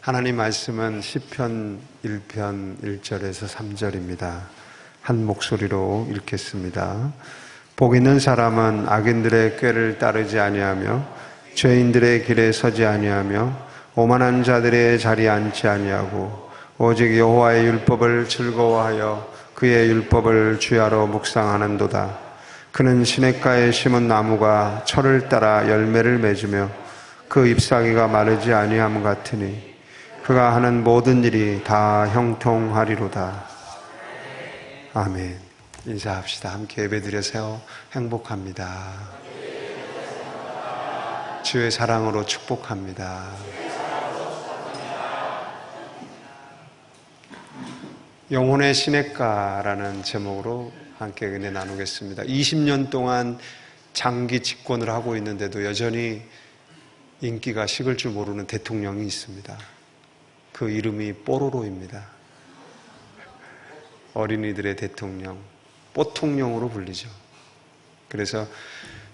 하나님 말씀은 시편 1편 1절에서 3절입니다. 한 목소리로 읽겠습니다. 복 있는 사람은 악인들의 꾀를 따르지 아니하며 죄인들의 길에 서지 아니하며 오만한 자들의 자리에 앉지 아니하고 오직 여호와의 율법을 즐거워하여 그의 율법을 주야로 묵상하는도다. 그는 시냇가에 심은 나무가 철을 따라 열매를 맺으며 그 잎사귀가 마르지 아니함 같으니 그가 하는 모든 일이 다 형통하리로다. 아멘. 인사합시다. 함께 예배드려서 행복합니다. 주의 사랑으로 축복합니다. 영혼의 시냇가라는 제목으로 함께 은혜 나누겠습니다. 20년 동안 장기 집권을 하고 있는데도 여전히 인기가 식을 줄 모르는 대통령이 있습니다. 그 이름이 뽀로로입니다. 어린이들의 대통령, 뽀통령으로 불리죠. 그래서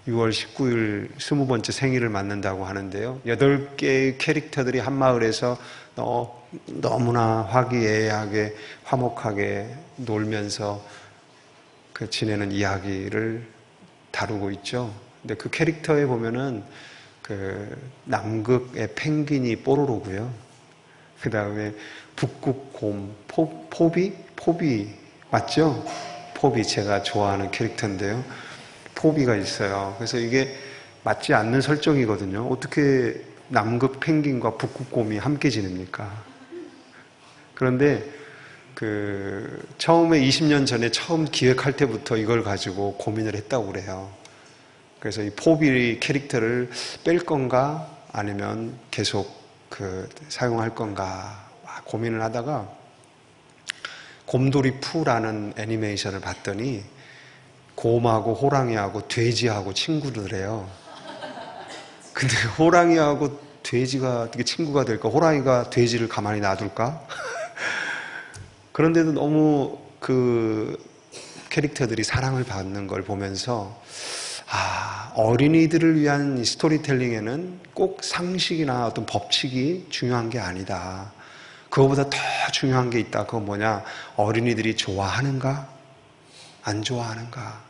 6월 19일 20번째 생일을 맞는다고 하는데요. 8개의 캐릭터들이 한 마을에서 너무나 화기애애하게 화목하게 놀면서 지내는 이야기를 다루고 있죠. 근데 그 캐릭터에 보면은 그 남극의 펭귄이 뽀로로고요. 그 다음에 북극 곰, 포비 맞죠? 포비 제가 좋아하는 캐릭터인데요. 포비가 있어요. 그래서 이게 맞지 않는 설정이거든요. 어떻게 남극 펭귄과 북극 곰이 함께 지냅니까? 그런데 처음에 20년 전에 처음 기획할 때부터 이걸 가지고 고민을 했다고 그래요. 그래서 이 포비 캐릭터를 뺄 건가 아니면 계속 사용할 건가 고민을 하다가 곰돌이 푸라는 애니메이션을 봤더니 곰하고 호랑이하고 돼지하고 친구들이래요. 근데 호랑이하고 돼지가 어떻게 친구가 될까? 호랑이가 돼지를 가만히 놔둘까? 그런데도 너무 그 캐릭터들이 사랑을 받는 걸 보면서 어린이들을 위한 스토리텔링에는 꼭 상식이나 어떤 법칙이 중요한 게 아니다. 그거보다 더 중요한 게 있다. 그건 뭐냐? 어린이들이 좋아하는가? 안 좋아하는가?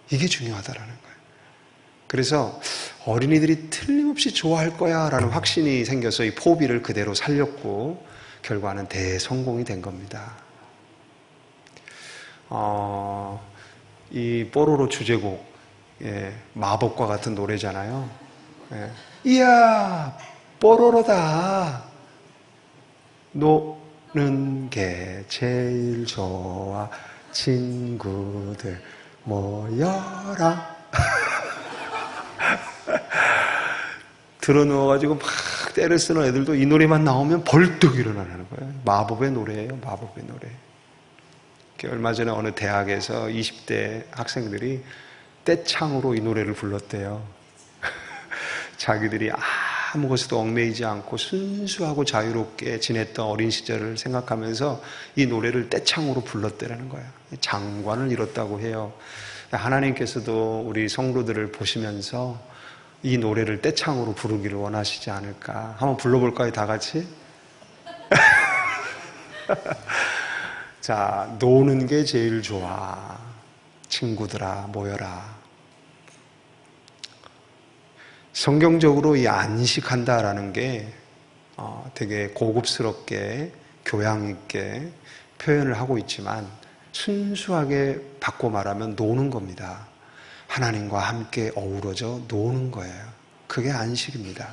이게 중요하다라는 거예요. 그래서 어린이들이 틀림없이 좋아할 거야 라는 확신이 생겨서 이 포비를 그대로 살렸고 결과는 대성공이 된 겁니다. 이 뽀로로 주제곡 마법과 같은 노래잖아요. 이야 뽀로로다. 노는 게 제일 좋아. 친구들 모여라. 들어누워가지고 막 때를 쓰는 애들도 이 노래만 나오면 벌떡 일어나는 거예요. 마법의 노래예요. 마법의 노래. 얼마 전에 어느 대학에서 20대 학생들이 떼창으로 이 노래를 불렀대요. 자기들이 아무 것에도 얽매이지 않고 순수하고 자유롭게 지냈던 어린 시절을 생각하면서 이 노래를 떼창으로 불렀대라는 거예요. 장관을 이뤘다고 해요. 하나님께서도 우리 성도들을 보시면서 이 노래를 떼창으로 부르기를 원하시지 않을까. 한번 불러볼까요, 다 같이? 자, 노는 게 제일 좋아. 친구들아, 모여라. 성경적으로 이 안식한다라는 게 되게 고급스럽게 교양 있게 표현을 하고 있지만 순수하게 바꿔 말하면 노는 겁니다. 하나님과 함께 어우러져 노는 거예요. 그게 안식입니다.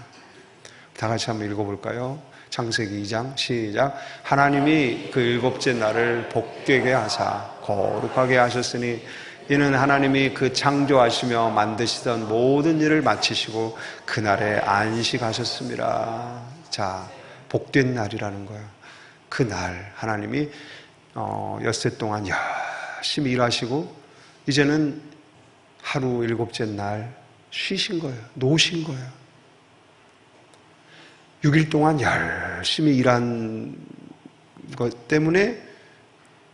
다 같이 한번 읽어볼까요? 창세기 2장 시작. 하나님이 그 일곱째 날을 복되게 하사 거룩하게 하셨으니 이는 하나님이 그 창조하시며 만드시던 모든 일을 마치시고 그날에 안식하셨습니다. 자, 복된 날이라는 거예요. 그 날 하나님이 엿새 동안 열심히 일하시고 이제는 하루 일곱째 날 쉬신 거예요. 노신 거예요. 6일 동안 열심히 일한 것 때문에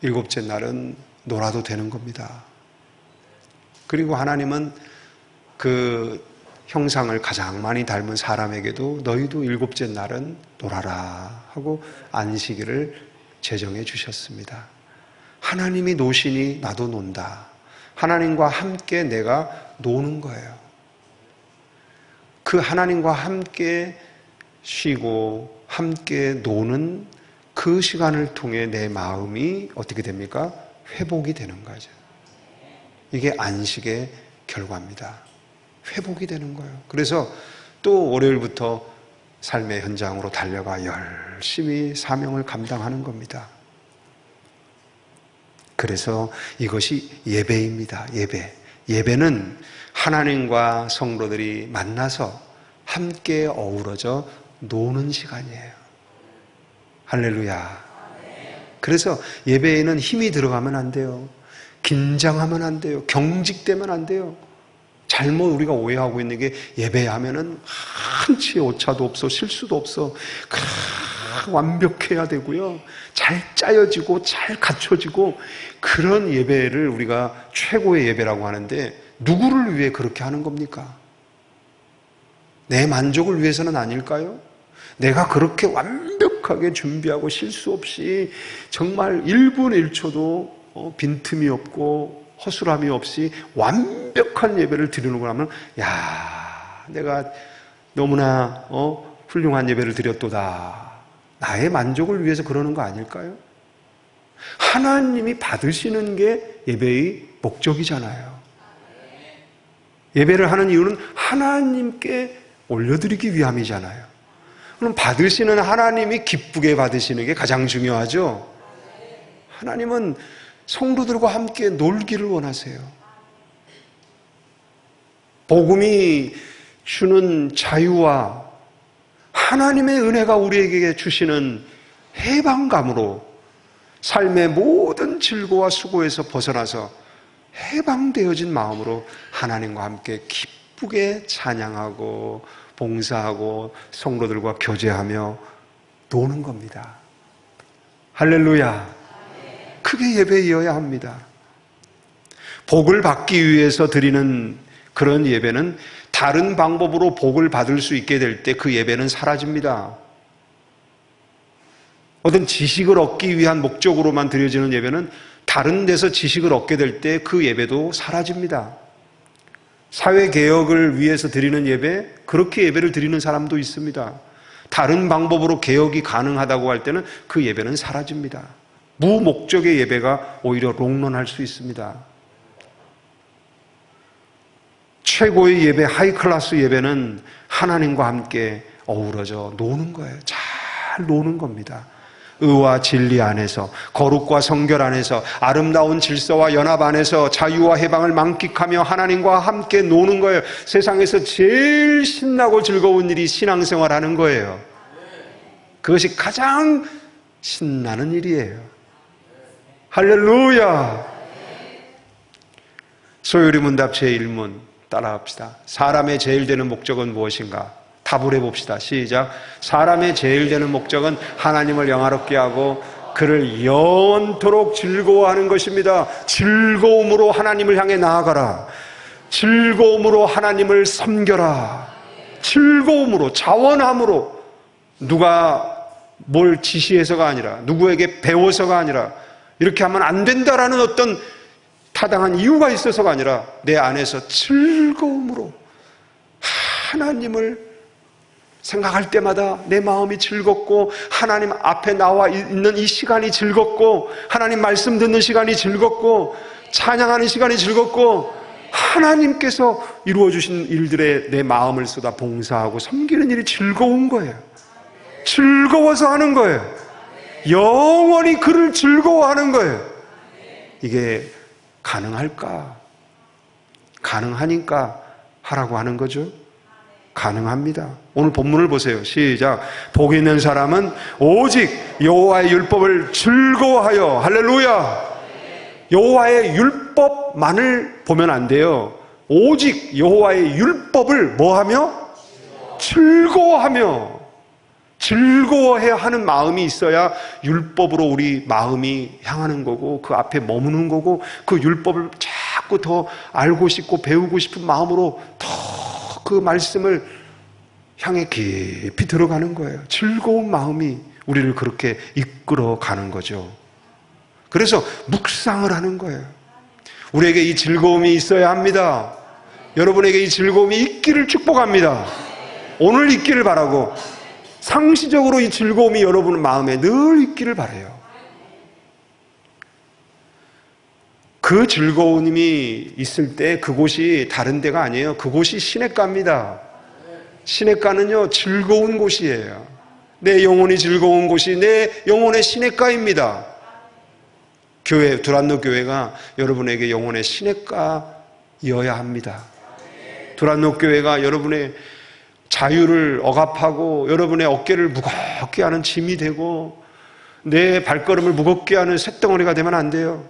일곱째 날은 놀아도 되는 겁니다. 그리고 하나님은 그 형상을 가장 많이 닮은 사람에게도 너희도 일곱째 날은 놀아라 하고 안식일을 제정해 주셨습니다. 하나님이 노시니 나도 논다. 하나님과 함께 내가 노는 거예요. 그 하나님과 함께 쉬고 함께 노는 그 시간을 통해 내 마음이 어떻게 됩니까? 회복이 되는 거죠. 이게 안식의 결과입니다. 회복이 되는 거예요. 그래서 또 월요일부터 삶의 현장으로 달려가 열심히 사명을 감당하는 겁니다. 그래서 이것이 예배입니다. 예배는 하나님과 성도들이 만나서 함께 어우러져 노는 시간이에요. 할렐루야. 그래서 예배에는 힘이 들어가면 안 돼요. 긴장하면 안 돼요. 경직되면 안 돼요. 잘못 우리가 오해하고 있는 게 예배하면은 한치의 오차도 없어, 실수도 없어. 완벽해야 되고요. 잘 짜여지고 잘 갖춰지고 그런 예배를 우리가 최고의 예배라고 하는데 누구를 위해 그렇게 하는 겁니까? 내 만족을 위해서는 아닐까요? 내가 그렇게 완벽하게 준비하고 실수 없이 정말 1분 1초도 빈틈이 없고 허술함이 없이 완벽한 예배를 드리는구나 하면 야, 내가 너무나 훌륭한 예배를 드렸도다. 나의 만족을 위해서 그러는 거 아닐까요? 하나님이 받으시는 게 예배의 목적이잖아요. 예배를 하는 이유는 하나님께 올려드리기 위함이잖아요. 그럼 받으시는 하나님이 기쁘게 받으시는 게 가장 중요하죠. 하나님은 성도들과 함께 놀기를 원하세요. 복음이 주는 자유와 하나님의 은혜가 우리에게 주시는 해방감으로 삶의 모든 질고와 수고에서 벗어나서 해방되어진 마음으로 하나님과 함께 기쁘게 찬양하고 봉사하고 성도들과 교제하며 노는 겁니다. 할렐루야. 크게 예배이어야 합니다. 복을 받기 위해서 드리는 그런 예배는 다른 방법으로 복을 받을 수 있게 될 때 그 예배는 사라집니다. 어떤 지식을 얻기 위한 목적으로만 드려지는 예배는 다른 데서 지식을 얻게 될 때 그 예배도 사라집니다. 사회개혁을 위해서 드리는 예배, 그렇게 예배를 드리는 사람도 있습니다. 다른 방법으로 개혁이 가능하다고 할 때는 그 예배는 사라집니다. 무목적의 예배가 오히려 롱런할 수 있습니다. 최고의 예배, 하이클래스 예배는 하나님과 함께 어우러져 노는 거예요. 잘 노는 겁니다. 의와 진리 안에서, 거룩과 성결 안에서, 아름다운 질서와 연합 안에서 자유와 해방을 만끽하며 하나님과 함께 노는 거예요. 세상에서 제일 신나고 즐거운 일이 신앙생활 하는 거예요. 그것이 가장 신나는 일이에요. 할렐루야. 소요리 문답 제1문 따라합시다. 사람의 제일 되는 목적은 무엇인가? 답을 해봅시다. 시작. 사람의 제일 되는 목적은 하나님을 영화롭게 하고 그를 영원토록 즐거워하는 것입니다. 즐거움으로 하나님을 향해 나아가라. 즐거움으로 하나님을 섬겨라. 즐거움으로, 자원함으로, 누가 뭘 지시해서가 아니라, 누구에게 배워서가 아니라, 이렇게 하면 안 된다라는 어떤 타당한 이유가 있어서가 아니라 내 안에서 즐거움으로 하나님을 생각할 때마다 내 마음이 즐겁고 하나님 앞에 나와 있는 이 시간이 즐겁고 하나님 말씀 듣는 시간이 즐겁고 찬양하는 시간이 즐겁고 하나님께서 이루어주신 일들에 내 마음을 쏟아 봉사하고 섬기는 일이 즐거운 거예요. 즐거워서 하는 거예요. 영원히 그를 즐거워하는 거예요. 이게 가능할까? 가능하니까 하라고 하는 거죠. 가능합니다. 오늘 본문을 보세요. 시작. 복 있는 사람은 오직 여호와의 율법을 즐거워하여, 할렐루야. 여호와의 율법만을 보면 안 돼요. 오직 여호와의 율법을 뭐하며? 즐거워하며. 즐거워해야 하는 마음이 있어야 율법으로 우리 마음이 향하는 거고 그 앞에 머무는 거고 그 율법을 자꾸 더 알고 싶고 배우고 싶은 마음으로 더 그 말씀을 향해 깊이 들어가는 거예요. 즐거운 마음이 우리를 그렇게 이끌어 가는 거죠. 그래서 묵상을 하는 거예요. 우리에게 이 즐거움이 있어야 합니다. 여러분에게 이 즐거움이 있기를 축복합니다. 오늘 있기를 바라고, 상시적으로 이 즐거움이 여러분 마음에 늘 있기를 바라요. 그 즐거움이 있을 때 그곳이 다른 데가 아니에요. 그곳이 시냇가입니다. 시냇가는요, 즐거운 곳이에요. 내 영혼이 즐거운 곳이 내 영혼의 시냇가입니다. 교회, 두란노 교회가 여러분에게 영혼의 시냇가이어야 합니다. 두란노 교회가 여러분의 자유를 억압하고 여러분의 어깨를 무겁게 하는 짐이 되고 내 발걸음을 무겁게 하는 쇳덩어리가 되면 안 돼요.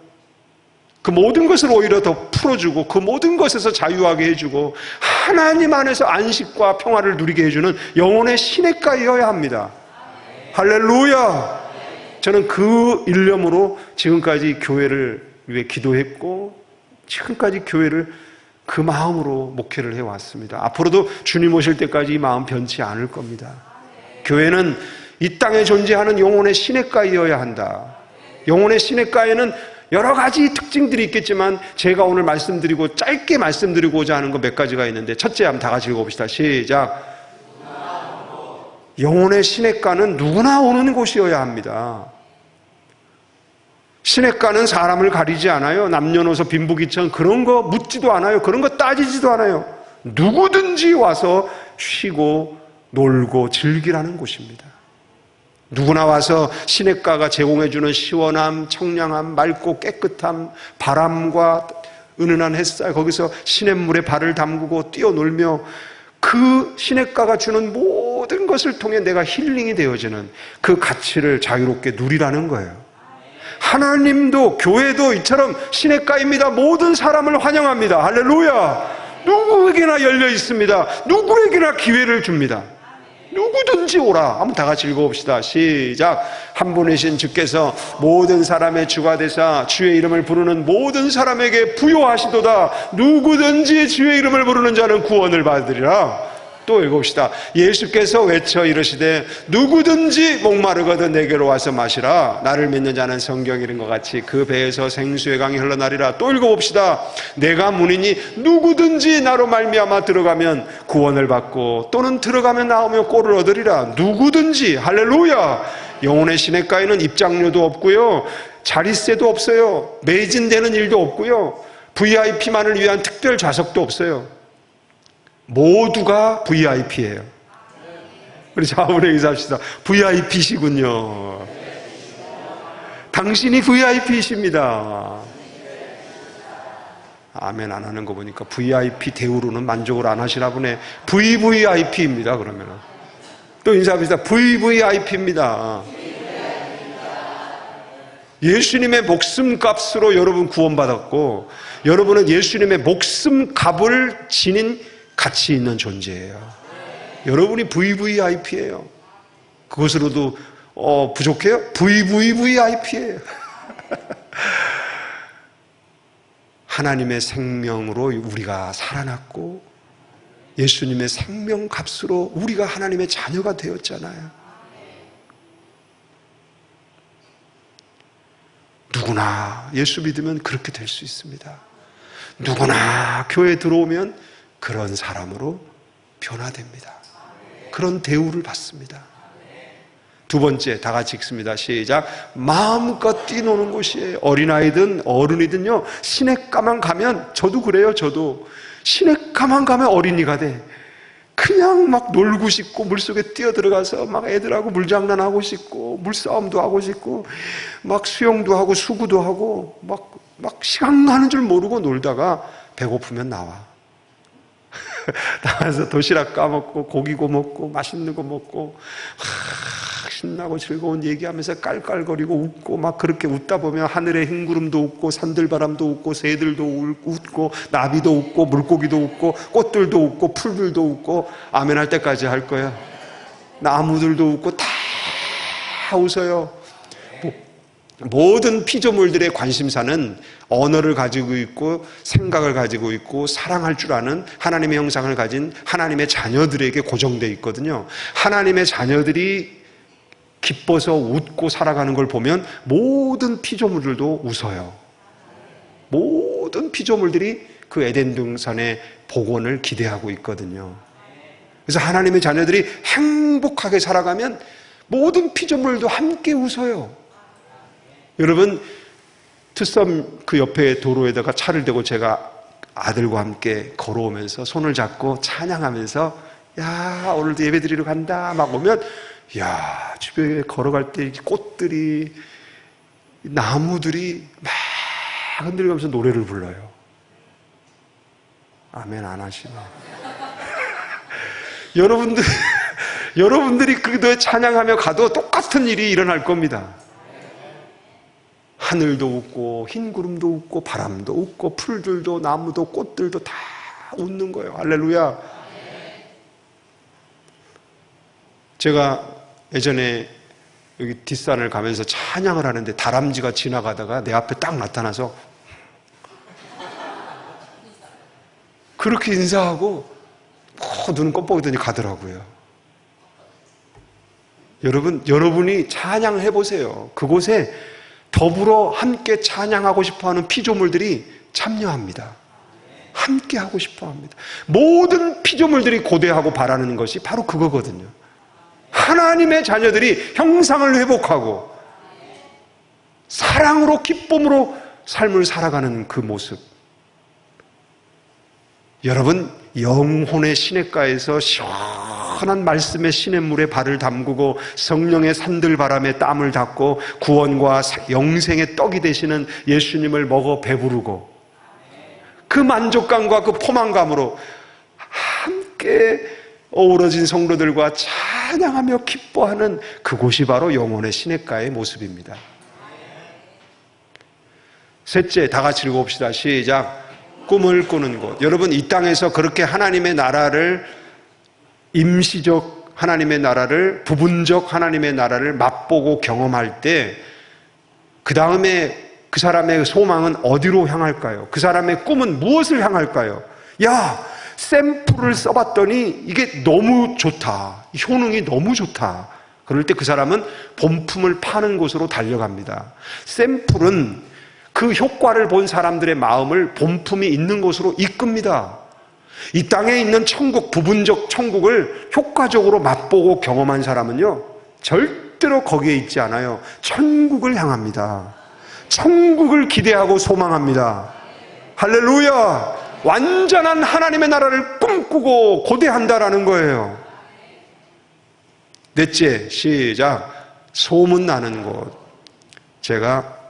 그 모든 것을 오히려 더 풀어주고 그 모든 것에서 자유하게 해주고 하나님 안에서 안식과 평화를 누리게 해주는 영혼의 시냇가이어야 합니다. 할렐루야! 저는 그 일념으로 지금까지 교회를 위해 기도했고 지금까지 교회를 그 마음으로 목회를 해왔습니다. 앞으로도 주님 오실 때까지 이 마음 변치 않을 겁니다. 교회는 이 땅에 존재하는 영혼의 시냇가이어야 한다. 영혼의 시냇가에는 여러 가지 특징들이 있겠지만 제가 오늘 말씀드리고 짧게 말씀드리고자 하는 건 몇 가지가 있는데, 첫째 한번 다 같이 읽어봅시다. 시작. 영혼의 시냇가는 누구나 오는 곳이어야 합니다. 시냇가는 사람을 가리지 않아요. 남녀노소 빈부귀천 그런 거 묻지도 않아요. 그런 거 따지지도 않아요. 누구든지 와서 쉬고 놀고 즐기라는 곳입니다. 누구나 와서 시냇가가 제공해주는 시원함, 청량함, 맑고 깨끗함, 바람과 은은한 햇살, 거기서 시냇물에 발을 담그고 뛰어놀며 그 시냇가가 주는 모든 것을 통해 내가 힐링이 되어지는 그 가치를 자유롭게 누리라는 거예요. 하나님도 교회도 이처럼 시냇가입니다. 모든 사람을 환영합니다. 할렐루야! 누구에게나 열려 있습니다. 누구에게나 기회를 줍니다. 누구든지 오라. 한번 다 같이 읽어봅시다. 시작. 한 분이신 주께서 모든 사람의 주가 되사 주의 이름을 부르는 모든 사람에게 부요하시도다. 누구든지 주의 이름을 부르는 자는 구원을 받으리라. 또 읽읍시다. 예수께서 외쳐 이르시되 누구든지 목마르거든 내게로 와서 마시라. 나를 믿는 자는 성경 이른 것 같이 그 배에서 생수의 강이 흘러나리라. 또 읽어봅시다. 내가 문이니 누구든지 나로 말미암아 들어가면 구원을 받고 또는 들어가면 나오며 꼴을 얻으리라. 누구든지. 할렐루야. 영혼의 시냇가에는 입장료도 없고요, 자릿세도 없어요, 매진되는 일도 없고요, VIP만을 위한 특별 좌석도 없어요. 모두가 VIP예요. 우리 자문에 인사합시다. VIP시군요. 당신이 VIP이십니다. 아멘 안 하는 거 보니까 VIP 대우로는 만족을 안 하시나 보네. VVIP입니다. 그러면 또 인사합시다. VVIP입니다. 예수님의 목숨값으로 여러분 구원받았고 여러분은 예수님의 목숨값을 지닌 가치 있는 존재예요. 여러분이 VVIP예요. 그것으로도 부족해요? VVVIP예요. 하나님의 생명으로 우리가 살아났고 예수님의 생명값으로 우리가 하나님의 자녀가 되었잖아요. 누구나 예수 믿으면 그렇게 될 수 있습니다. 누구나 교회에 들어오면 그런 사람으로 변화됩니다. 그런 대우를 받습니다. 두 번째, 다 같이 읽습니다. 시작. 마음껏 뛰노는 곳이에요. 어린아이든 어른이든요, 시냇가만 가면, 저도 그래요. 저도 시냇가만 가면 어린이가 돼. 그냥 막 놀고 싶고 물속에 뛰어들어가서 막 애들하고 물장난하고 싶고 물싸움도 하고 싶고 막 수영도 하고 수구도 하고 막 시간 가는 줄 모르고 놀다가 배고프면 나와. 나와서 도시락 까먹고 고기 구워 먹고 맛있는 거 먹고 신나고 즐거운 얘기하면서 깔깔거리고 웃고 막 그렇게 웃다 보면 하늘의 흰구름도 웃고 산들바람도 웃고 새들도 웃고 나비도 웃고 물고기도 웃고 꽃들도 웃고 풀들도 웃고 아멘 할 때까지 할 거야. 나무들도 웃고 다 웃어요. 모든 피조물들의 관심사는 언어를 가지고 있고 생각을 가지고 있고 사랑할 줄 아는 하나님의 형상을 가진 하나님의 자녀들에게 고정되어 있거든요. 하나님의 자녀들이 기뻐서 웃고 살아가는 걸 보면 모든 피조물들도 웃어요. 모든 피조물들이 그 에덴 동산의 복원을 기대하고 있거든요. 그래서 하나님의 자녀들이 행복하게 살아가면 모든 피조물도 함께 웃어요. 여러분, 투썸 그 옆에 도로에다가 차를 대고 제가 아들과 함께 걸어오면서 손을 잡고 찬양하면서 야, 오늘도 예배 드리러 간다 막 오면 야, 주변에 걸어갈 때 꽃들이 나무들이 막 흔들리면서 노래를 불러요. 아멘 안 하시네. 여러분들이 그도에 찬양하며 가도 똑같은 일이 일어날 겁니다. 하늘도 웃고 흰 구름도 웃고 바람도 웃고 풀들도 나무도 꽃들도 다 웃는 거예요. 할렐루야. 제가 예전에 여기 뒷산을 가면서 찬양을 하는데 다람쥐가 지나가다가 내 앞에 딱 나타나서 그렇게 인사하고 눈 껌뻑이더니 가더라고요. 여러분이 찬양해 보세요. 그곳에 더불어 함께 찬양하고 싶어하는 피조물들이 참여합니다. 함께 하고 싶어합니다. 모든 피조물들이 고대하고 바라는 것이 바로 그거거든요. 하나님의 자녀들이 형상을 회복하고 사랑으로 기쁨으로 삶을 살아가는 그 모습. 여러분, 영혼의 시냇가에서 시원한 말씀의 시냇물에 발을 담그고 성령의 산들바람에 땀을 닦고 구원과 영생의 떡이 되시는 예수님을 먹어 배부르고 그 만족감과 그 포만감으로 함께 어우러진 성도들과 찬양하며 기뻐하는 그곳이 바로 영혼의 시냇가의 모습입니다. 셋째, 다 같이 읽어봅시다. 시작. 꿈을 꾸는 곳. 여러분, 이 땅에서 그렇게 하나님의 나라를 임시적 하나님의 나라를 부분적 하나님의 나라를 맛보고 경험할 때 그 다음에 그 사람의 소망은 어디로 향할까요? 그 사람의 꿈은 무엇을 향할까요? 야, 샘플을 써봤더니 이게 너무 좋다. 효능이 너무 좋다. 그럴 때 그 사람은 본품을 파는 곳으로 달려갑니다. 샘플은 그 효과를 본 사람들의 마음을 본품이 있는 곳으로 이끕니다. 이 땅에 있는 천국, 부분적 천국을 효과적으로 맛보고 경험한 사람은요, 절대로 거기에 있지 않아요. 천국을 향합니다. 천국을 기대하고 소망합니다. 할렐루야! 완전한 하나님의 나라를 꿈꾸고 고대한다라는 거예요. 넷째, 시작. 소문나는 곳. 제가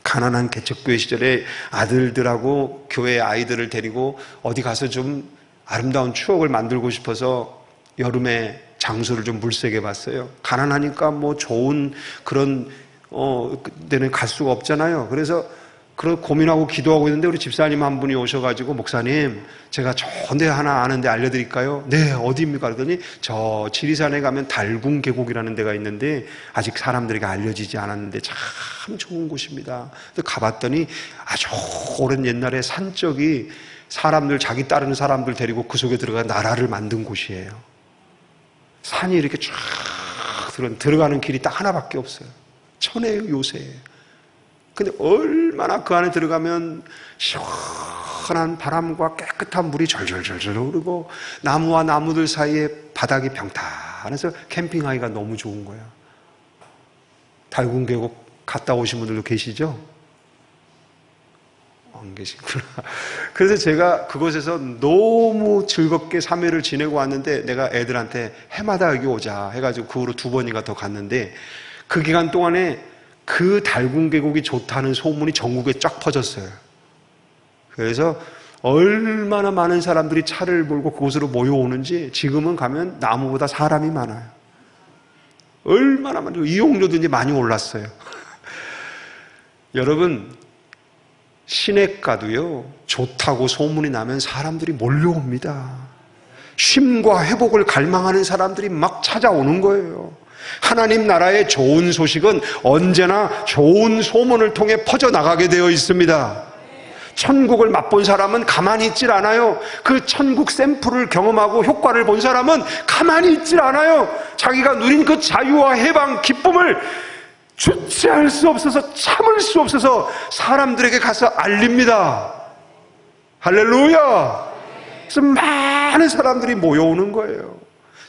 가난한 개척교회 시절에 아들들하고 교회 아이들을 데리고 어디 가서 좀 아름다운 추억을 만들고 싶어서 여름에 장소를 좀 물색해 봤어요. 가난하니까 뭐 좋은 그런 데는 갈 수가 없잖아요. 그래서 고민하고 기도하고 있는데 우리 집사님 한 분이 오셔가지고 목사님, 제가 좋은 데 하나 아는데 알려드릴까요? 네, 어디입니까? 그러더니 저 지리산에 가면 달궁 계곡이라는 데가 있는데 아직 사람들에게 알려지지 않았는데 참 좋은 곳입니다. 가봤더니 아주 오랜 옛날에 산적이 사람들, 자기 따르는 사람들 데리고 그 속에 들어가 나라를 만든 곳이에요. 산이 이렇게 쫙 들어가는 길이 딱 하나밖에 없어요. 천혜의 요새예요. 근데 얼마나 그 안에 들어가면 시원한 바람과 깨끗한 물이 절절절절 흐르고 나무와 나무들 사이에 바닥이 평탄해서 캠핑하기가 너무 좋은 거야. 달궁 계곡 갔다 오신 분들도 계시죠? 안 계시구나. 그래서 제가 그곳에서 너무 즐겁게 3일을 지내고 왔는데 내가 애들한테 해마다 여기 오자 해가지고 그 후로 2번인가 더 갔는데 그 기간 동안에 그 달궁 계곡이 좋다는 소문이 전국에 쫙 퍼졌어요. 그래서 얼마나 많은 사람들이 차를 몰고 그곳으로 모여오는지 지금은 가면 나무보다 사람이 많아요. 얼마나 많아요. 이용료도 이제 많이 올랐어요. 여러분, 시냇가도요, 좋다고 소문이 나면 사람들이 몰려옵니다. 쉼과 회복을 갈망하는 사람들이 막 찾아오는 거예요. 하나님 나라의 좋은 소식은 언제나 좋은 소문을 통해 퍼져나가게 되어 있습니다. 천국을 맛본 사람은 가만히 있질 않아요. 그 천국 샘플을 경험하고 효과를 본 사람은 가만히 있질 않아요. 자기가 누린 그 자유와 해방, 기쁨을 주체할 수 없어서, 참을 수 없어서 사람들에게 가서 알립니다. 할렐루야! 그래서 많은 사람들이 모여오는 거예요.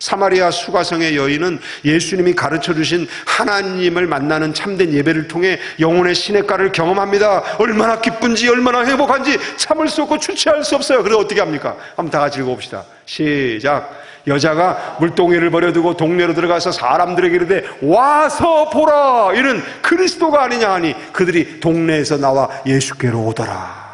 사마리아 수가성의 여인은 예수님이 가르쳐 주신 하나님을 만나는 참된 예배를 통해 영혼의 시냇가를 경험합니다. 얼마나 기쁜지, 얼마나 행복한지 참을 수 없고 주체할 수 없어요. 그래서 어떻게 합니까? 한번 다 같이 읽어봅시다. 시작. 여자가 물동이를 버려두고 동네로 들어가서 사람들에게 이르되 와서 보라, 이는 그리스도가 아니냐 하니 그들이 동네에서 나와 예수께로 오더라.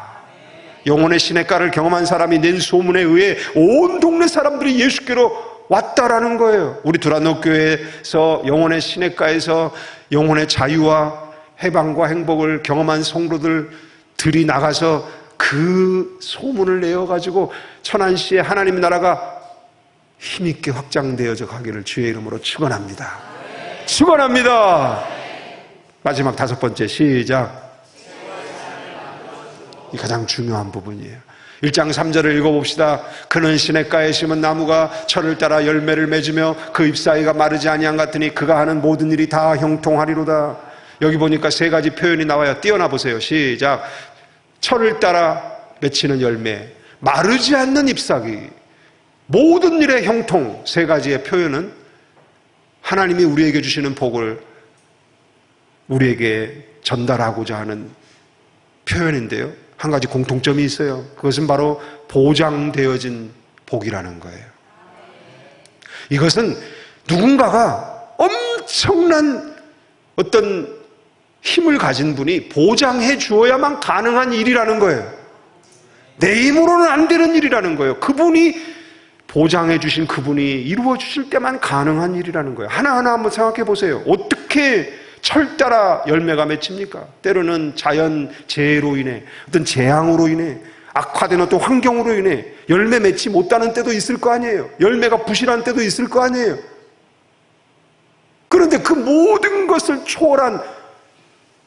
영혼의 시냇가를 경험한 사람이 낸 소문에 의해 온 동네 사람들이 예수께로 왔다라는 거예요. 우리 두란노교회에서 영혼의 시냇가에서 영혼의 자유와 해방과 행복을 경험한 성도들이 나가서 그 소문을 내어가지고 천안시의 하나님 나라가 힘있게 확장되어져 가기를 주의 이름으로 축원합니다. 축원합니다. 마지막 5번째, 시작. 이 가장 중요한 부분이에요. 1장 3절을 읽어봅시다. 그는 시냇가에 심은 나무가 철을 따라 열매를 맺으며 그 잎사이가 마르지 아니한 같으니 그가 하는 모든 일이 다 형통하리로다. 여기 보니까 3가지 표현이 나와요. 띄어나 보세요. 시작. 철을 따라 맺히는 열매, 마르지 않는 잎사귀, 모든 일의 형통. 3가지의 표현은 하나님이 우리에게 주시는 복을 우리에게 전달하고자 하는 표현인데요, 한 가지 공통점이 있어요. 그것은 바로 보장되어진 복이라는 거예요. 이것은 누군가가 엄청난 어떤 힘을 가진 분이 보장해 주어야만 가능한 일이라는 거예요. 내 힘으로는 안 되는 일이라는 거예요. 그분이 보장해 주신 그분이 이루어 주실 때만 가능한 일이라는 거예요. 하나하나 한번 생각해 보세요. 어떻게 철 따라 열매가 맺힙니까? 때로는 자연 재해로 인해, 어떤 재앙으로 인해, 악화된 어떤 환경으로 인해 열매 맺지 못하는 때도 있을 거 아니에요. 열매가 부실한 때도 있을 거 아니에요. 그런데 그 모든 것을 초월한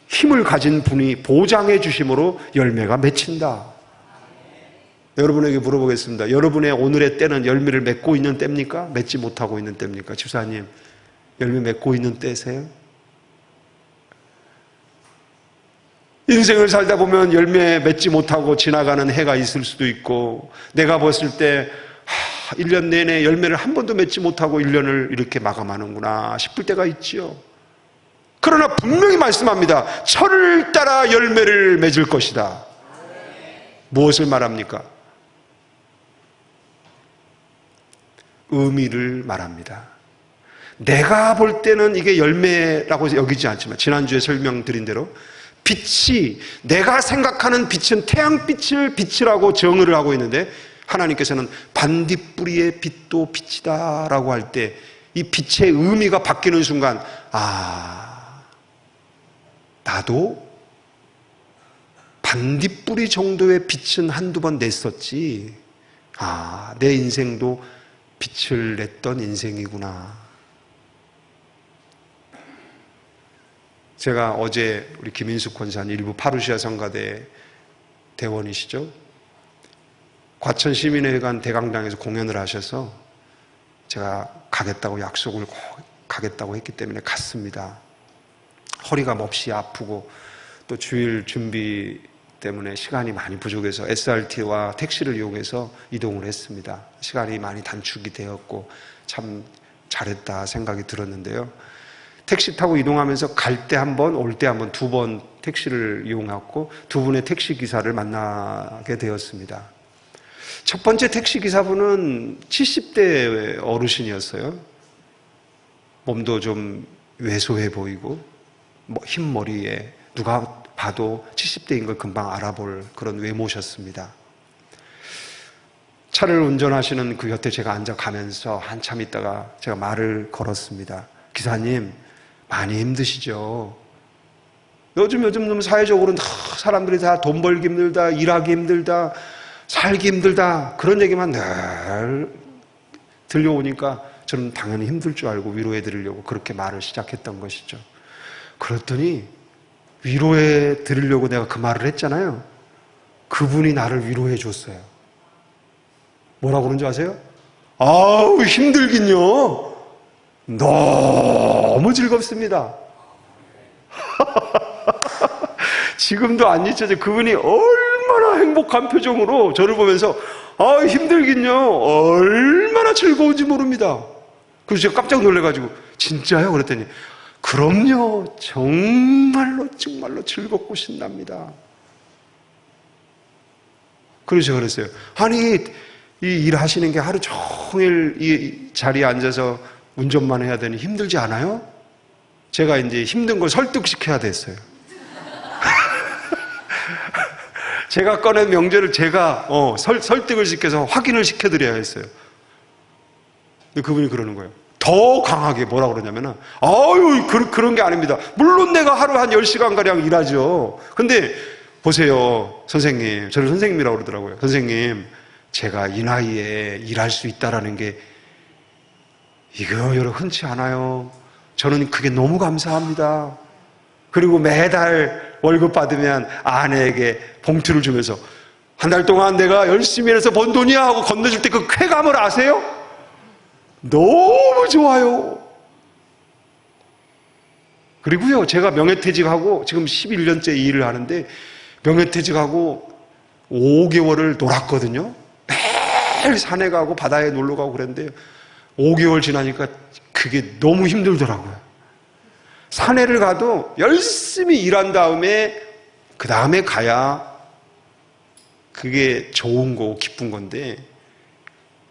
힘을 가진 분이 보장해 주심으로 열매가 맺힌다. 여러분에게 물어보겠습니다. 여러분의 오늘의 때는 열매를 맺고 있는 때입니까? 맺지 못하고 있는 때입니까? 집사님, 열매 맺고 있는 때세요? 인생을 살다 보면 열매 맺지 못하고 지나가는 해가 있을 수도 있고, 내가 봤을 때 1년 내내 열매를 한 번도 맺지 못하고 1년을 이렇게 마감하는구나 싶을 때가 있지요. 그러나 분명히 말씀합니다. 철을 따라 열매를 맺을 것이다. 무엇을 말합니까? 의미를 말합니다. 내가 볼 때는 이게 열매라고 여기지 않지만, 지난주에 설명드린 대로 빛이, 내가 생각하는 빛은 태양빛을 빛이라고 정의를 하고 있는데, 하나님께서는 반딧불이의 빛도 빛이다 라고 할 때 이 빛의 의미가 바뀌는 순간, 나도 반딧불이 정도의 빛은 한두 번 냈었지, 내 인생도 빛을 냈던 인생이구나. 제가 어제 우리 김인숙 권사님, 일부 파루시아 성가대 대원이시죠? 과천시민회관 대강당에서 공연을 하셔서 제가 가겠다고 약속을 꼭 가겠다고 했기 때문에 갔습니다. 허리가 몹시 아프고 또 주일 준비 때문에 시간이 많이 부족해서 SRT와 택시를 이용해서 이동을 했습니다. 시간이 많이 단축이 되었고 참 잘했다 생각이 들었는데요. 택시 타고 이동하면서 갈 때 한 번, 올 때 한 번, 2번 택시를 이용했고 2분의 택시 기사를 만나게 되었습니다. 첫 번째 택시 기사분은 70대 어르신이었어요. 몸도 좀 왜소해 보이고 흰 머리에 누가 봐도 70대인 걸 금방 알아볼 그런 외모셨습니다. 차를 운전하시는 그 곁에 제가 앉아 가면서 한참 있다가 제가 말을 걸었습니다. 기사님, 많이 힘드시죠? 요즘 사회적으로는 사람들이 다 돈 벌기 힘들다, 일하기 힘들다, 살기 힘들다, 그런 얘기만 늘 들려오니까 저는 당연히 힘들 줄 알고 위로해 드리려고 그렇게 말을 시작했던 것이죠. 그랬더니 위로해 드리려고 내가 그 말을 했잖아요. 그분이 나를 위로해 줬어요. 뭐라고 그런지 아세요? 아우, 힘들긴요. 너무 즐겁습니다. 지금도 안 잊혀져. 그분이 얼마나 행복한 표정으로 저를 보면서 아, 힘들긴요. 얼마나 즐거운지 모릅니다. 그래서 제가 깜짝 놀래가지고 진짜요? 그랬더니 그럼요. 정말로 즐겁고 신납니다. 그래서 제가 그랬어요. 아니, 이 일 하시는 게 하루 종일 이 자리에 앉아서 운전만 해야 되니 힘들지 않아요? 제가 이제 힘든 걸 설득시켜야 됐어요. 제가 꺼낸 명제를 제가 설득을 시켜서 확인을 시켜드려야 했어요. 근데 그분이 그러는 거예요. 더 강하게 뭐라고 그러냐면은 아유, 그런 게 아닙니다. 물론 내가 하루 한 10시간가량 일하죠. 근데 보세요, 선생님. 저를 선생님이라고 그러더라고요. 선생님, 제가 이 나이에 일할 수 있다라는 게 이거 여러 흔치 않아요. 저는 그게 너무 감사합니다. 그리고 매달 월급 받으면 아내에게 봉투를 주면서 한 달 동안 내가 열심히 해서 번 돈이야 하고 건네줄 때 그 쾌감을 아세요? 너무 좋아요. 그리고요, 제가 명예퇴직하고 지금 11년째 이 일을 하는데 명예퇴직하고 5개월을 놀았거든요. 매일 산에 가고 바다에 놀러 가고 그랬는데 5개월 지나니까 그게 너무 힘들더라고요. 산에를 가도 열심히 일한 다음에 그 다음에 가야 그게 좋은 거고 기쁜 건데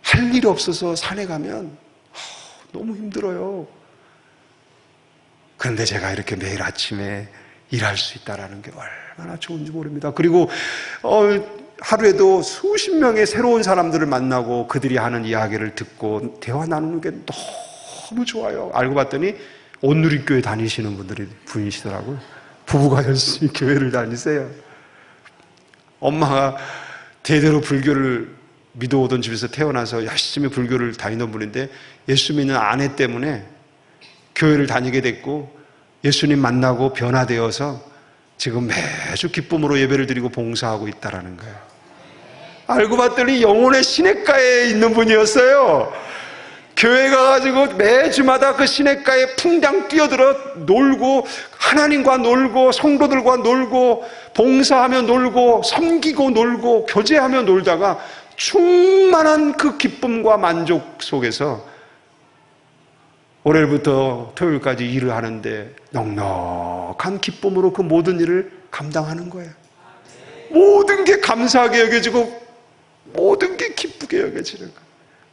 할 일이 없어서 산에 가면 너무 힘들어요. 그런데 제가 이렇게 매일 아침에 일할 수 있다는 게 얼마나 좋은지 모릅니다. 그리고 하루에도 수십 명의 새로운 사람들을 만나고 그들이 하는 이야기를 듣고 대화 나누는 게 너무 좋아요. 알고 봤더니 온누리교회 다니시는 분이시더라고요. 부부가 열심히 교회를 다니세요. 엄마가 대대로 불교를 믿어오던 집에서 태어나서 열심히 불교를 다니던 분인데 예수 믿는 아내 때문에 교회를 다니게 됐고 예수님 만나고 변화되어서 지금 매주 기쁨으로 예배를 드리고 봉사하고 있다라는 거예요. 알고 봤더니 영혼의 시냇가에 있는 분이었어요. 교회 가가지고 매주마다 그 시냇가에 풍당 뛰어들어 놀고 하나님과 놀고 성도들과 놀고 봉사하며 놀고 섬기고 놀고 교제하며 놀다가 충만한 그 기쁨과 만족 속에서 월요일부터 토요일까지 일을 하는데 넉넉한 기쁨으로 그 모든 일을 감당하는 거예요. 모든 게 감사하게 여겨지고 모든 게 기쁘게 여겨지는 거예요.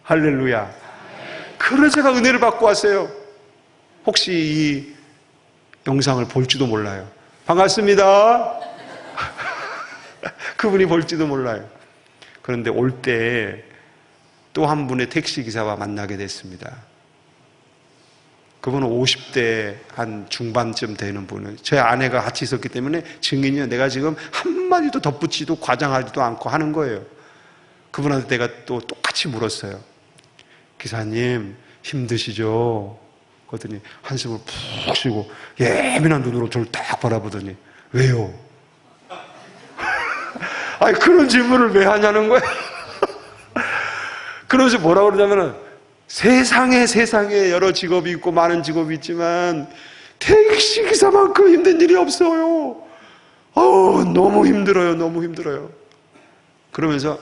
할렐루야. 그래서 제가 은혜를 받고 왔어요. 혹시 이 영상을 볼지도 몰라요. 반갑습니다. 그분이 볼지도 몰라요. 그런데 올 때 또 한 분의 택시기사와 만나게 됐습니다. 그분은 50대 한 중반쯤 되는 분은 제 아내가 같이 있었기 때문에 증인이요. 내가 지금 한마디도 덧붙이도 과장하지도 않고 하는 거예요. 그분한테 내가 또 똑같이 물었어요. 기사님 힘드시죠? 그랬더니 한숨을 푹 쉬고 예민한 눈으로 저를 딱 바라보더니 왜요? 아니 그런 질문을 왜 하냐는 거야. 그러면서 뭐라고 그러냐면은 세상에 여러 직업이 있고 많은 직업이 있지만 택시기사만큼 힘든 일이 없어요. 너무 힘들어요. 너무 힘들어요. 그러면서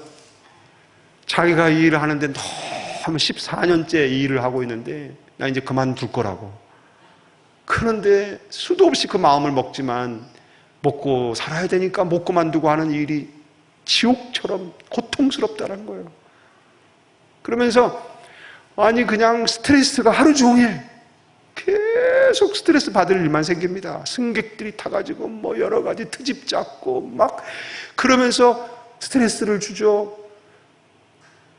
자기가 이 일을 하는데 너무 14년째 이 일을 하고 있는데 나 이제 그만둘 거라고. 그런데 수도 없이 그 마음을 먹지만 먹고 살아야 되니까 못 그만두고 하는 일이 지옥처럼 고통스럽다는 거예요. 그러면서 아니 그냥 스트레스가 하루 종일 계속 스트레스 받을 일만 생깁니다. 승객들이 타가지고 뭐 여러 가지 트집 잡고 막 그러면서 스트레스를 주죠.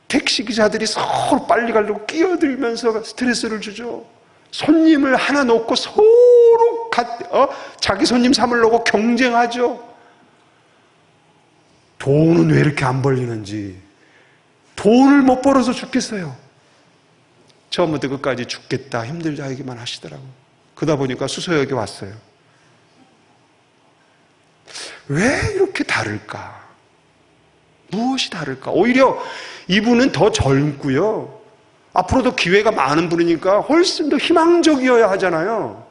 택시기사들이 서로 빨리 가려고 끼어들면서 스트레스를 주죠. 손님을 하나 놓고 서로 자기 손님 삼으려고 경쟁하죠. 돈은 왜 이렇게 안 벌리는지. 돈을 못 벌어서 죽겠어요. 처음부터 끝까지 죽겠다, 힘들다 얘기만 하시더라고요. 그러다 보니까 수서역에 왔어요. 왜 이렇게 다를까? 무엇이 다를까? 오히려 이분은 더 젊고요. 앞으로도 기회가 많은 분이니까 훨씬 더 희망적이어야 하잖아요.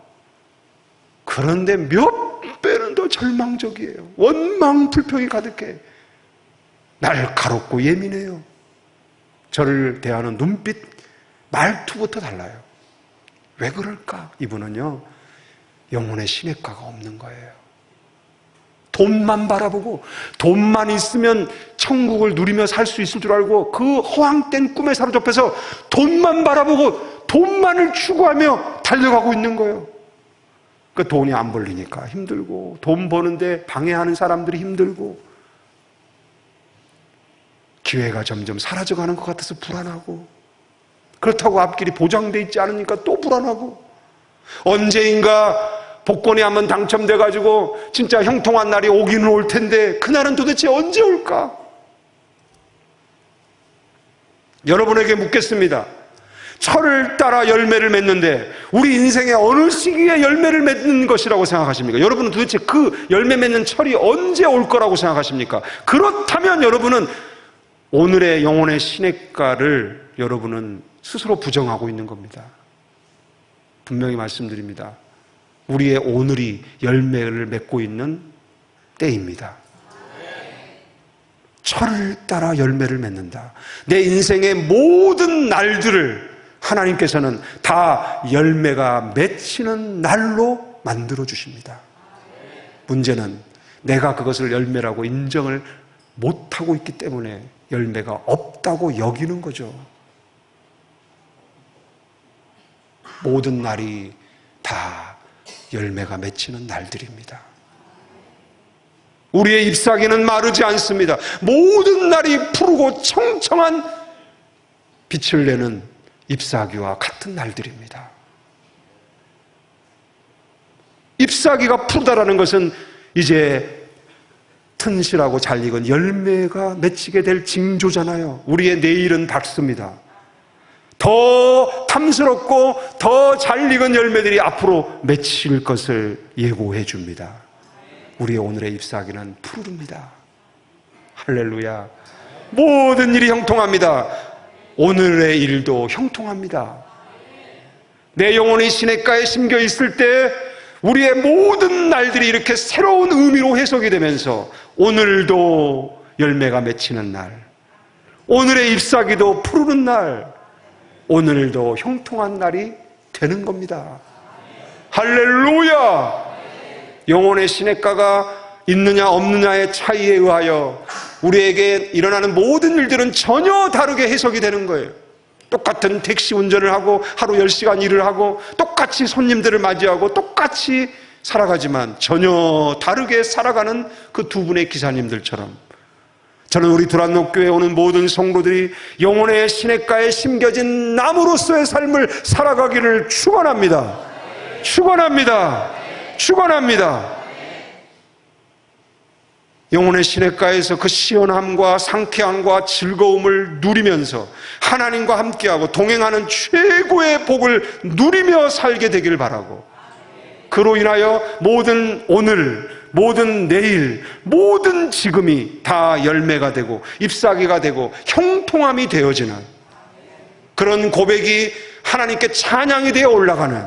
그런데 몇 배는 더 절망적이에요. 원망, 불평이 가득해. 날카롭고 예민해요. 저를 대하는 눈빛, 말투부터 달라요. 왜 그럴까? 이분은요, 영혼의 시냇가가 없는 거예요. 돈만 바라보고 돈만 있으면 천국을 누리며 살 수 있을 줄 알고 그 허황된 꿈에 사로잡혀서 돈만 바라보고 돈만을 추구하며 달려가고 있는 거예요. 그 돈이 안 벌리니까 힘들고, 돈 버는데 방해하는 사람들이 힘들고, 기회가 점점 사라져가는 것 같아서 불안하고, 그렇다고 앞길이 보장돼 있지 않으니까 또 불안하고, 언제인가 복권에 한번 당첨돼가지고 진짜 형통한 날이 오기는 올 텐데 그날은 도대체 언제 올까? 여러분에게 묻겠습니다. 철을 따라 열매를 맺는데 우리 인생의 어느 시기에 열매를 맺는 것이라고 생각하십니까? 여러분은 도대체 그 열매 맺는 철이 언제 올 거라고 생각하십니까? 그렇다면 여러분은 오늘의 영혼의 시냇가를 여러분은 스스로 부정하고 있는 겁니다. 분명히 말씀드립니다. 우리의 오늘이 열매를 맺고 있는 때입니다. 철을 따라 열매를 맺는다. 내 인생의 모든 날들을 하나님께서는 다 열매가 맺히는 날로 만들어 주십니다. 문제는 내가 그것을 열매라고 인정을 못하고 있기 때문에 열매가 없다고 여기는 거죠. 모든 날이 다 열매가 맺히는 날들입니다. 우리의 잎사귀는 마르지 않습니다. 모든 날이 푸르고 청청한 빛을 내는 잎사귀와 같은 날들입니다. 잎사귀가 푸르다라는 것은 이제 튼실하고 잘 익은 열매가 맺히게 될 징조잖아요. 우리의 내일은 밝습니다. 더 탐스럽고 더 잘 익은 열매들이 앞으로 맺힐 것을 예고해 줍니다. 우리의 오늘의 잎사귀는 푸릅니다. 할렐루야. 모든 일이 형통합니다. 오늘의 일도 형통합니다. 내 영혼이 시냇가에 심겨 있을 때 우리의 모든 날들이 이렇게 새로운 의미로 해석이 되면서 오늘도 열매가 맺히는 날, 오늘의 잎사귀도 푸르는 날, 오늘도 형통한 날이 되는 겁니다. 할렐루야! 영혼의 시냇가가 있느냐 없느냐의 차이에 의하여 우리에게 일어나는 모든 일들은 전혀 다르게 해석이 되는 거예요. 똑같은 택시 운전을 하고 하루 10시간 일을 하고 똑같이 손님들을 맞이하고 똑같이 살아가지만 전혀 다르게 살아가는 그 두 분의 기사님들처럼 저는 우리 두란노교회에 오는 모든 성도들이 영혼의 시냇가에 심겨진 나무로서의 삶을 살아가기를 축원합니다. 축원합니다. 축원합니다. 영혼의 시냇가에서 그 시원함과 상쾌함과 즐거움을 누리면서 하나님과 함께하고 동행하는 최고의 복을 누리며 살게 되길 바라고, 그로 인하여 모든 오늘, 모든 내일, 모든 지금이 다 열매가 되고 잎사귀가 되고 형통함이 되어지는 그런 고백이 하나님께 찬양이 되어 올라가는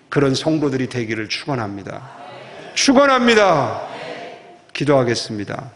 그런 성도들이 되기를 축원합니다. 축원합니다. 기도하겠습니다.